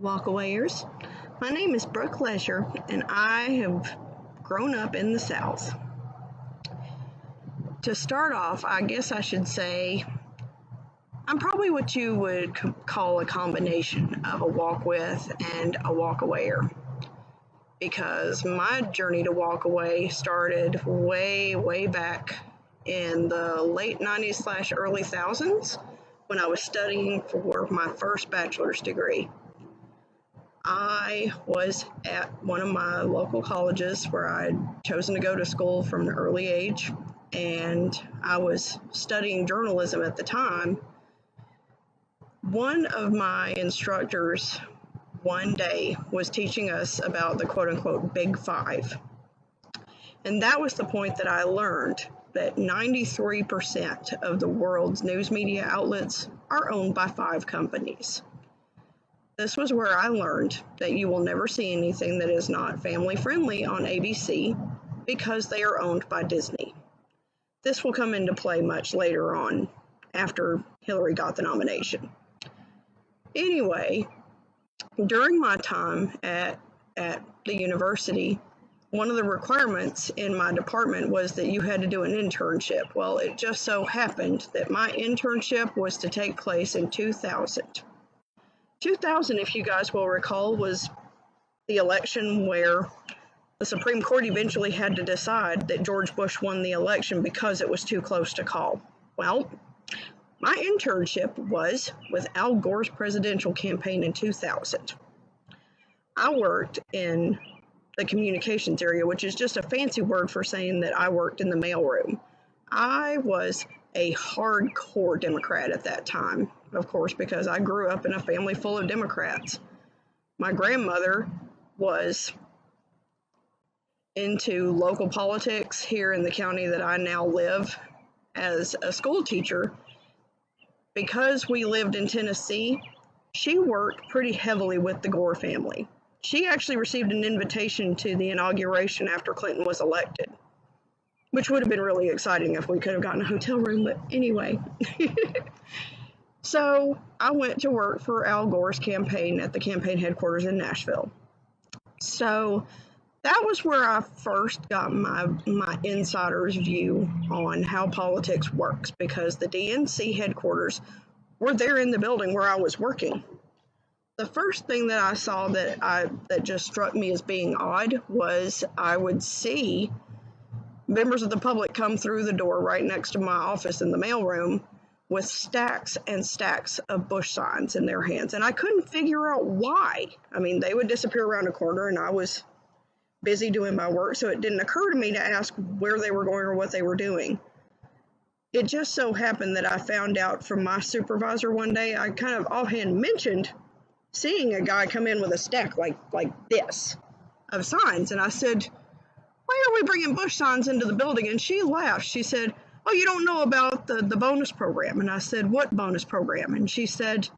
WalkAwayers. My name is Brooke Lesher, and I have grown up in the South. To start off, I guess I should say I'm probably what you would call a combination of a walk with and a walkawayer, because my journey to WalkAway started way back in the late 90s / early thousands when I was studying for my first bachelor's degree. I was at one of my local colleges where I'd chosen to go to school from an early age, and I was studying journalism at the time. One of my instructors one day was teaching us about the quote-unquote Big Five. And that was the point that I learned that 93% of the world's news media outlets are owned by 5 companies. This was where I learned that you will never see anything that is not family friendly on ABC because they are owned by Disney. This will come into play much later on after Hillary got the nomination. Anyway, during my time at the university, one of the requirements in my department was that you had to do an internship. Well, it just so happened that my internship was to take place in 2000. 2000, if you guys will recall, was the election where the Supreme Court eventually had to decide that George Bush won the election because it was too close to call. Well, my internship was with Al Gore's presidential campaign in 2000. I worked in the communications area, which is just a fancy word for saying that I worked in the mailroom. I was a hardcore Democrat at that time, of course, because I grew up in a family full of Democrats. My grandmother was into local politics here in the county that I now live as a school teacher. Because we lived in Tennessee, she worked pretty heavily with the Gore family. She actually received an invitation to the inauguration after Clinton was elected, which would have been really exciting if we could have gotten a hotel room, but anyway. So I went to work for Al Gore's campaign at the campaign headquarters in Nashville. So that was where I first got my insider's view on how politics works, because the DNC headquarters were there in the building where I was working. The first thing that I saw that just struck me as being odd was I would see members of the public come through the door right next to my office in the mailroom with stacks and stacks of Bush signs in their hands. And I couldn't figure out why. I mean, they would disappear around a corner and I was busy doing my work, so it didn't occur to me to ask where they were going or what they were doing. It just so happened that I found out from my supervisor one day. I kind of offhand mentioned seeing a guy come in with a stack like this of signs, and I said, "Why are we bringing Bush signs into the building?" And she laughed. She said, "Oh, you don't know about the bonus program." And I said, "What bonus program?" And she said,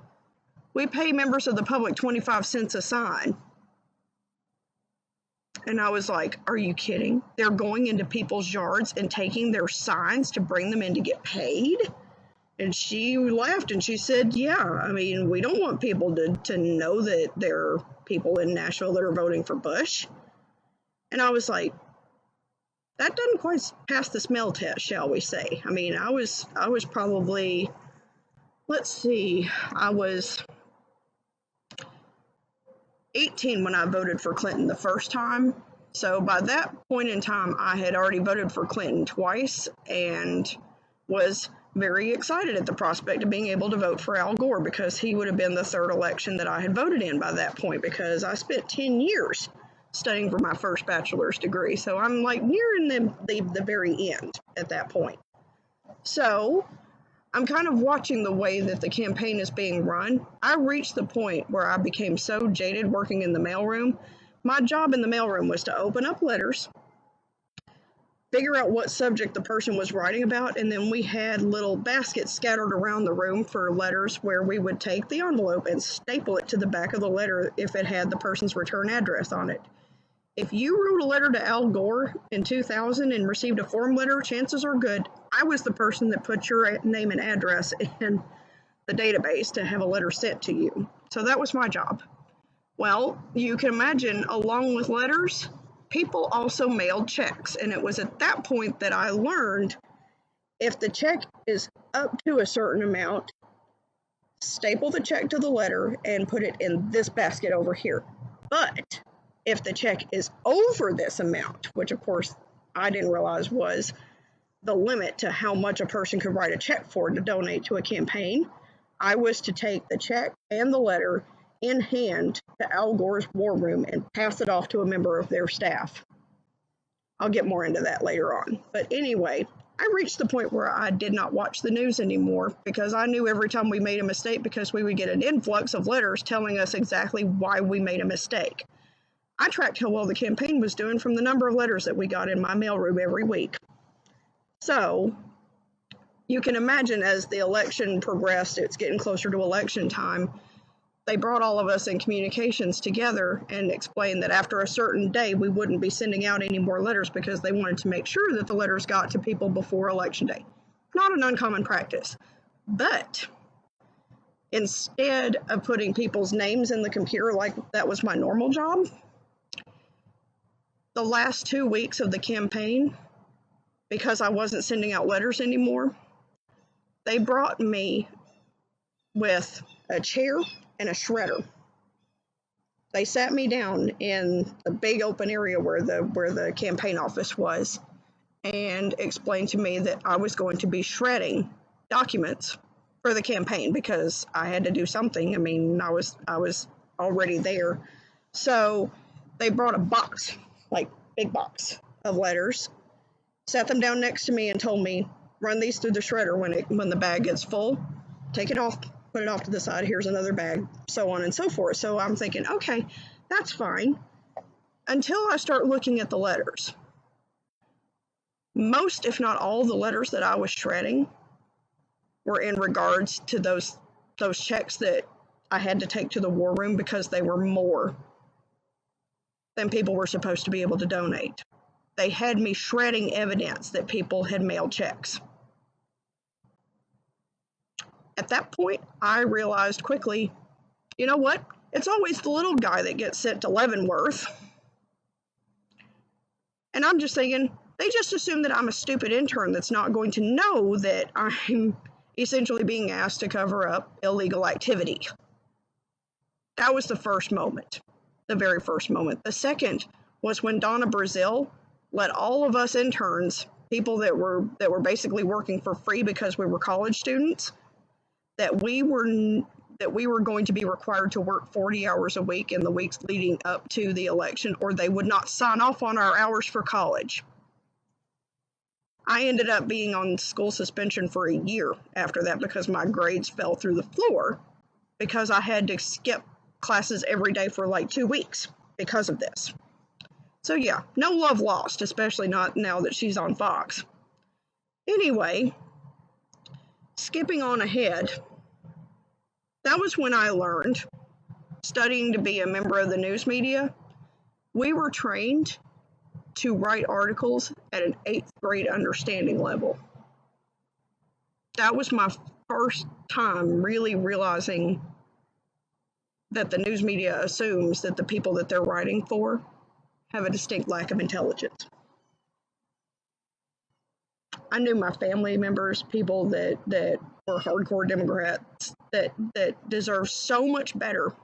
"We pay members of the public 25 cents a sign." And I was like, "Are you kidding? They're going into people's yards and taking their signs to bring them in to get paid?" And she laughed and she said, "Yeah, I mean, we don't want people to know that there are people in Nashville that are voting for Bush." And I was like, that doesn't quite pass the smell test, shall we say. I mean, I was probably, I was 18 when I voted for Clinton the first time. So by that point in time, I had already voted for Clinton twice and was very excited at the prospect of being able to vote for Al Gore, because he would have been the third election that I had voted in by that point, because I spent 10 years studying for my first bachelor's degree. So I'm like nearing the very end at that point. So I'm kind of watching the way that the campaign is being run. I reached the point where I became so jaded working in the mailroom. My job in the mailroom was to open up letters, figure out what subject the person was writing about, and then we had little baskets scattered around the room for letters where we would take the envelope and staple it to the back of the letter if it had the person's return address on it. If you wrote a letter to Al Gore in 2000 and received a form letter, chances are good I was the person that put your name and address in the database to have a letter sent to you. So that was my job. Well, you can imagine, along with letters, people also mailed checks. And it was at that point that I learned if the check is up to a certain amount, staple the check to the letter and put it in this basket over here. But if the check is over this amount, which of course I didn't realize was the limit to how much a person could write a check for to donate to a campaign, I was to take the check and the letter in hand to Al Gore's war room and pass it off to a member of their staff. I'll get more into that later on. But anyway, I reached the point where I did not watch the news anymore because I knew every time we made a mistake, because we would get an influx of letters telling us exactly why we made a mistake. I tracked how well the campaign was doing from the number of letters that we got in my mailroom every week. So you can imagine, as the election progressed, it's getting closer to election time, they brought all of us in communications together and explained that after a certain day we wouldn't be sending out any more letters because they wanted to make sure that the letters got to people before election day. Not an uncommon practice. But instead of putting people's names in the computer like that was my normal job, the last 2 weeks of the campaign, because I wasn't sending out letters anymore, they brought me with a chair and a shredder. They sat me down in the big open area where the campaign office was and explained to me that I was going to be shredding documents for the campaign because I had to do something. I mean, I was already there. So they brought a box, like big box of letters, sat them down next to me and told me, run these through the shredder when the bag gets full, take it off, put it off to the side, here's another bag, so on and so forth. So I'm thinking, okay, that's fine, until I start looking at the letters. Most, if not all, the letters that I was shredding were in regards to those checks that I had to take to the war room because they were more than people were supposed to be able to donate. They had me shredding evidence that people had mailed checks. At that point, I realized quickly, you know what? It's always the little guy that gets sent to Leavenworth. And I'm just thinking, they just assume that I'm a stupid intern that's not going to know that I'm essentially being asked to cover up illegal activity. That was the first moment, the very first moment. The second was when Donna Brazil let all of us interns, people that were basically working for free because we were college students, that we were going to be required to work 40 hours a week in the weeks leading up to the election, or they would not sign off on our hours for college. I ended up being on school suspension for a year after that because my grades fell through the floor because I had to skip classes every day for like 2 weeks because of this. So yeah, no love lost, especially not now that she's on Fox. Anyway, skipping on ahead, that was when I learned, studying to be a member of the news media, we were trained to write articles at an 8th grade understanding level. That was my first time really realizing that the news media assumes that the people that they're writing for have a distinct lack of intelligence. I knew my family members, people that were hardcore Democrats, that deserve so much better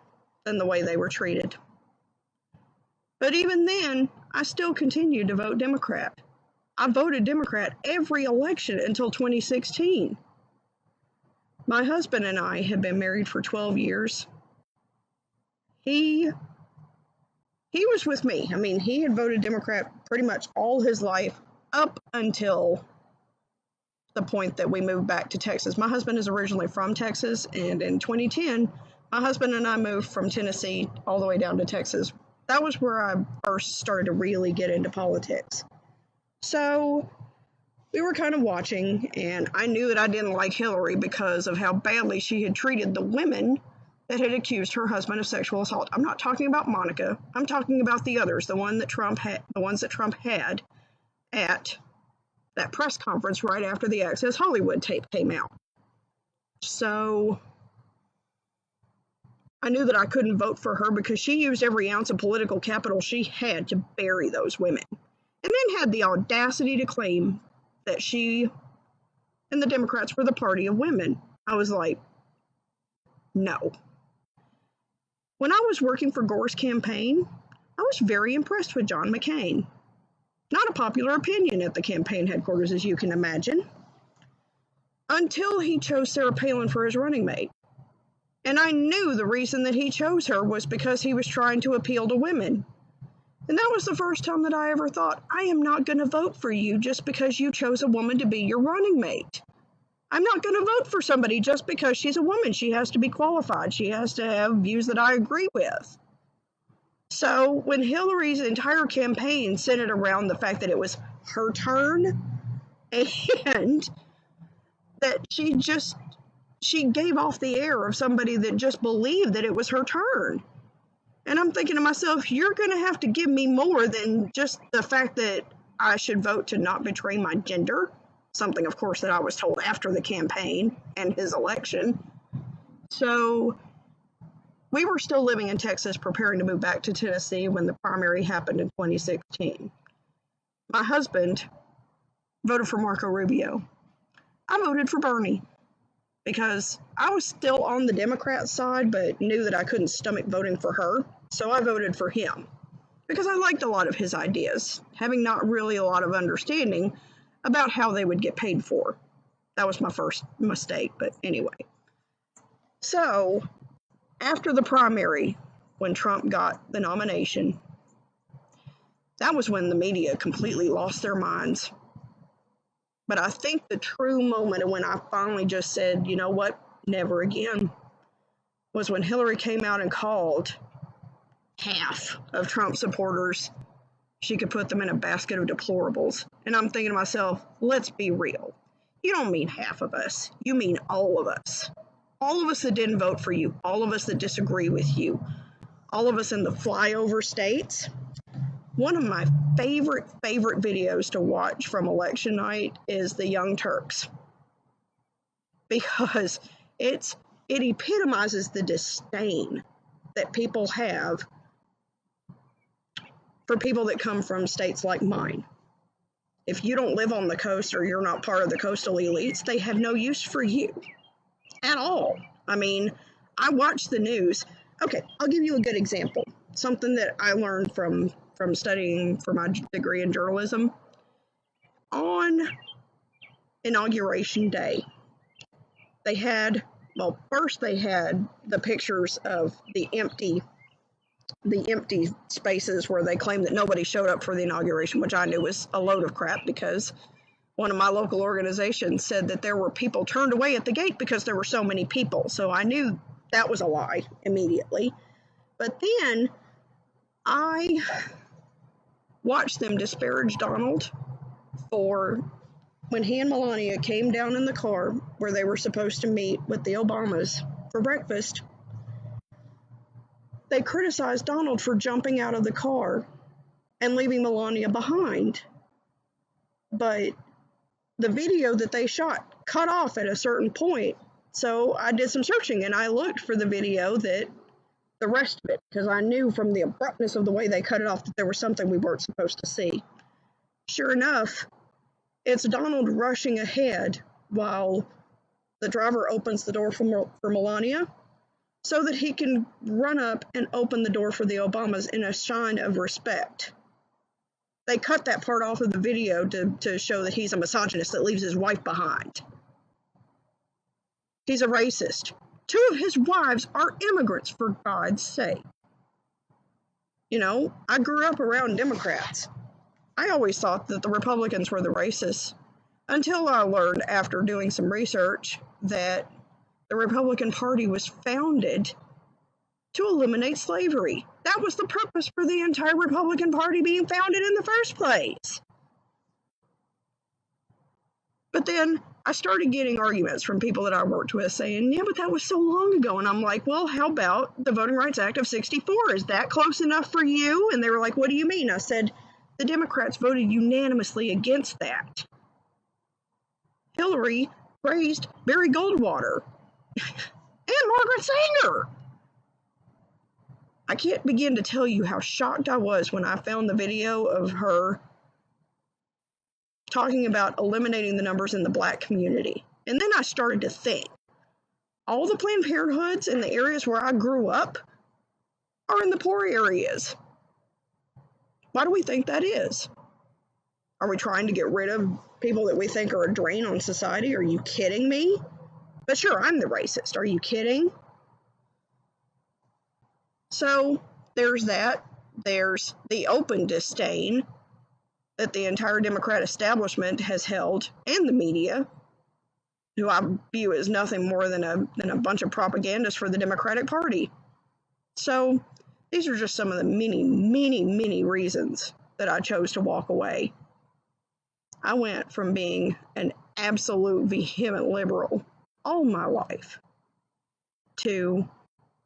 than the way they were treated. But even then, I still continued to vote Democrat. I voted Democrat every election until 2016. My husband and I had been married for 12 years. He was with me. I mean, he had voted Democrat pretty much all his life up until the point that we moved back to Texas. My husband is originally from Texas, and in 2010, my husband and I moved from Tennessee all the way down to Texas. That was where I first started to really get into politics. So we were kind of watching, and I knew that I didn't like Hillary because of how badly she had treated the women that had accused her husband of sexual assault. I'm not talking about Monica. I'm talking about the others, the ones that Trump had at that press conference right after the Access Hollywood tape came out. So I knew that I couldn't vote for her because she used every ounce of political capital she had to bury those women, and then had the audacity to claim that she and the Democrats were the party of women. I was like, no. When I was working for Gore's campaign, I was very impressed with John McCain. Not a popular opinion at the campaign headquarters, as you can imagine, until he chose Sarah Palin for his running mate. And I knew the reason that he chose her was because he was trying to appeal to women. And that was the first time that I ever thought, I am not going to vote for you just because you chose a woman to be your running mate. I'm not going to vote for somebody just because she's a woman. She has to be qualified. She has to have views that I agree with. So when Hillary's entire campaign centered around the fact that it was her turn and that she gave off the air of somebody that just believed that it was her turn. And I'm thinking to myself, you're going to have to give me more than just the fact that I should vote to not betray my gender. Something, of course, that I was told after the campaign and his election. So we were still living in Texas, preparing to move back to Tennessee when the primary happened in 2016. My husband voted for Marco Rubio. I voted for Bernie because I was still on the Democrat side, but knew that I couldn't stomach voting for her. So I voted for him because I liked a lot of his ideas, having not really a lot of understanding about how they would get paid for. That was my first mistake, but anyway. So after the primary, when Trump got the nomination, that was when the media completely lost their minds. But I think the true moment when I finally just said, you know what, never again, was when Hillary came out and called half of Trump supporters. She could put them in a basket of deplorables. And I'm thinking to myself, let's be real. You don't mean half of us. You mean all of us. All of us that didn't vote for you. All of us that disagree with you. All of us in the flyover states. One of my favorite videos to watch from election night is the Young Turks. Because it epitomizes the disdain that people have for people that come from states like mine. If you don't live on the coast or you're not part of the coastal elites, they have no use for you at all. I mean, I watch the news. Okay, I'll give you a good example. Something that I learned from studying for my degree in journalism. On Inauguration Day, first they had the pictures of the empty spaces where they claimed that nobody showed up for the inauguration, which I knew was a load of crap because one of my local organizations said that there were people turned away at the gate because there were so many people. So I knew that was a lie immediately. But then I watched them disparage Donald for when he and Melania came down in the car where they were supposed to meet with the Obamas for breakfast. They criticized Donald for jumping out of the car and leaving Melania behind. But the video that they shot cut off at a certain point. So I did some searching and I looked for the video the rest of it, because I knew from the abruptness of the way they cut it off that there was something we weren't supposed to see. Sure enough, it's Donald rushing ahead while the driver opens the door for Melania, so that he can run up and open the door for the Obamas in a sign of respect. They cut that part off of the video to show that he's a misogynist that leaves his wife behind. He's a racist. 2 of his wives are immigrants, for God's sake. You know, I grew up around Democrats. I always thought that the Republicans were the racists, until I learned after doing some research that the Republican Party was founded to eliminate slavery. That was the purpose for the entire Republican Party being founded in the first place. But then I started getting arguments from people that I worked with saying, yeah, but that was so long ago. And I'm like, well, how about the Voting Rights Act of 64? Is that close enough for you? And they were like, what do you mean? I said, the Democrats voted unanimously against that. Hillary praised Barry Goldwater and Margaret Sanger. I can't begin to tell you how shocked I was when I found the video of her talking about eliminating the numbers in the Black community. And then I started to think, all the Planned Parenthoods in the areas where I grew up are in the poor areas. Why do we think that is? Are we trying to get rid of people that we think are a drain on society? Are you kidding me? But sure, I'm the racist. Are you kidding? So there's that. There's the open disdain that the entire Democrat establishment has held, and the media, who I view as nothing more than a bunch of propagandists for the Democratic Party. So these are just some of the many, many, many reasons that I chose to walk away. I went from being an absolute vehement liberal all my life to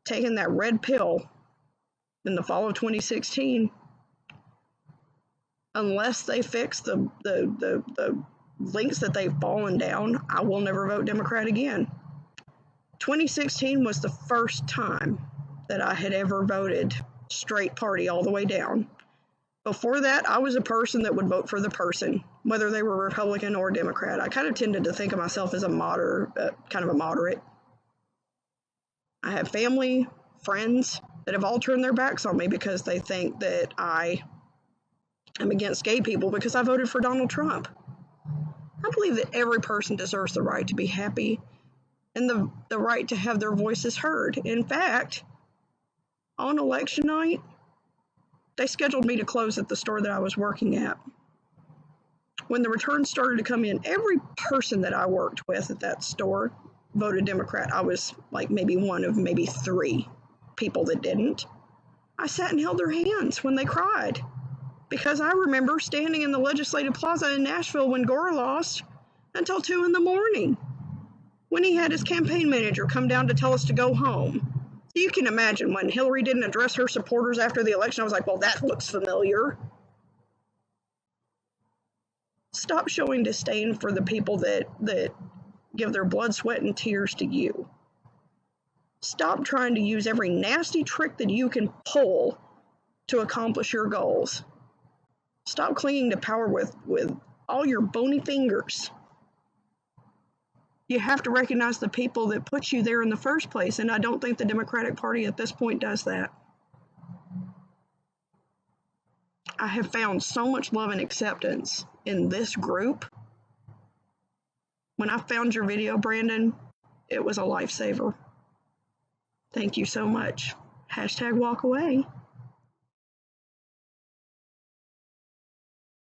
taking that red pill in the fall of 2016. Unless they fix the links that they've fallen down, I will never vote Democrat again. 2016 was the first time that I had ever voted straight party all the way down. Before that, I was a person that would vote for the person, whether they were Republican or Democrat. I kind of tended to think of myself as a kind of a moderate. I have family, friends that have all turned their backs on me because they think that I am against gay people because I voted for Donald Trump. I believe that every person deserves the right to be happy and the right to have their voices heard. In fact, on election night, they scheduled me to close at the store that I was working at. When the returns started to come in, every person that I worked with at that store voted Democrat. I was like maybe one of maybe 3 people that didn't. I sat and held their hands when they cried, because I remember standing in the Legislative Plaza in Nashville when Gore lost until 2 a.m, when he had his campaign manager come down to tell us to go home. So you can imagine when Hillary didn't address her supporters after the election, I was like, well, that looks familiar. Stop showing disdain for the people that give their blood, sweat, and tears to you. Stop trying to use every nasty trick that you can pull to accomplish your goals. Stop clinging to power with all your bony fingers. You have to recognize the people that put you there in the first place, and I don't think the Democratic Party at this point does that. I have found so much love and acceptance in this group. When I found your video, Brandon, it was a lifesaver. Thank you so much. #WalkAway.